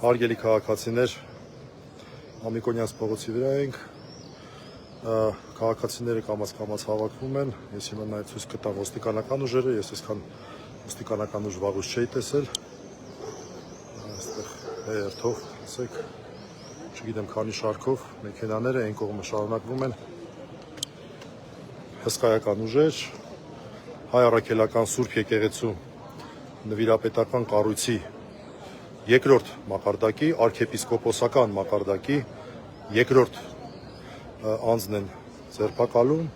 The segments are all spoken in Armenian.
Հարգելի քաղաքացիներ, Մամիկոնյանց փողոցի վրա ենք, քաղաքացիները կամաց հավաքվում են, ես հիմա նաև ցույց կտամ ոստիկանական ուժերը, ես այսքան ոստիկանական ուժ վաղուց չէի տեսել, այստեղ երթով, ասեք, չգիտեմ քանի շարքով, մեքենաները այն կողմը շարունակվում են, հսկայական ուժեր, Հայ առաքելական Սուրբ եկեղեցու նվիրապետական կառույցի երկրորդ մակարդակի, արքեպիսկոպոսական մակարդակի երկրորդ անձն են ձերբակալում,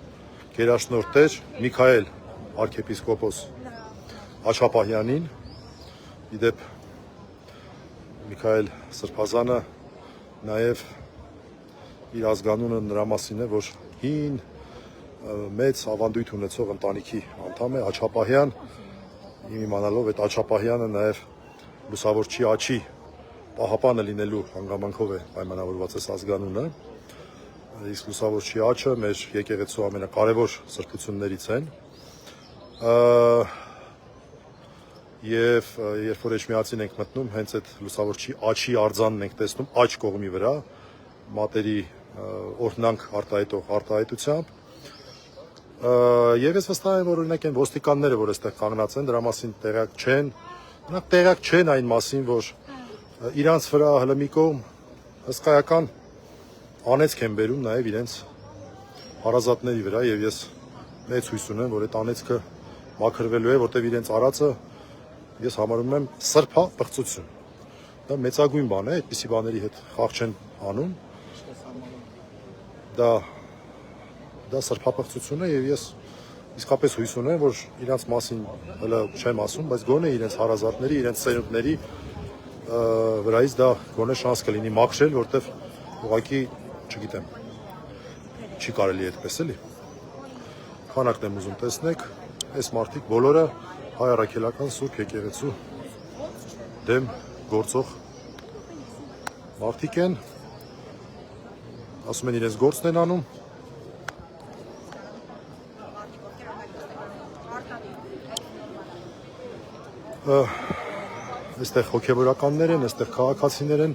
գերաշնորհ Տեր Միքայել արքեպիսկոպոս Աչապահյանին, իդեպ Միքայել Սրբազանը նաև իր ազգանունը նրա մասին է, որ հին մեծ ավանդույթ ունեցող ընտանիքի անդամ է, Աչապահյան, իմ իմանալով այդ Աչապահյանը նաև լուսավորչի Աչի պահապանը լինելու հանգամանքով է պայմանավորված այս ազգանունը, իսկ լուսավորչի Աչը մեր եկեղեցու ամենակարևոր սրբություններից են, եւ երբ որ Էջմիածին ենք մտնում, հենց այդ լուսավորչի Աչի արձանն ենք տեսնում աչ կողմի վրա, մատերի օրհնանք արտահայտությամբ, եւ ես վստահ եմ, որ օրինակ այն ոստիկանները, որ այստեղ կանգնած են, դրա մասին տեղյակ չեն, նրանք տեղյակ չեն այն մասին, որ իրանց վրա հələ մի կողմ հսկայական անեծք են բերում նաև իրենց հարազատների վրա եւ ես մեծ հույս ունեմ, որ այդ անեծքը մաքրվելու է, որտեղ իրենց արածը ես համարում եմ սրբապղծություն։ Դա մեծագույն բան է, այդպիսի բաների հետ խաղ չեն անում։ Դա սրբապղծություն է եւ ես իսկապես հույս ունեմ, որ իրենց մասին հələ չեմ ասում, բայց գոնե իրենց հարազատների, իրենց սերունդների վրայից դա գոնե շանս կլինի մաքրել, որտեվ ուղղակի, չգիտեմ, չի կարելի այդպես էլի։ Քանակն եմ ուզում տեսնեք, այս մարդիկ բոլորը Հայ առաքելական Սուրբ եկեղեցու դեմ գործող մարդիկ են, ասում են իրենց գործն են անում։ Այստեղ հոգևորականներ են, այստեղ քաղաքացիներ են,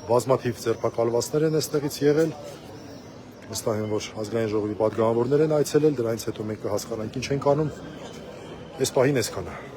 բազմաթիվ ձերբակալվածներ են այստեղից եղել, վստահ եմ, որ ազգային ժողովի պատգամավորներ են այցելել, դրանից հետո մենք կհասկանանք ինչ ենք անում, այս պահին այսքանը։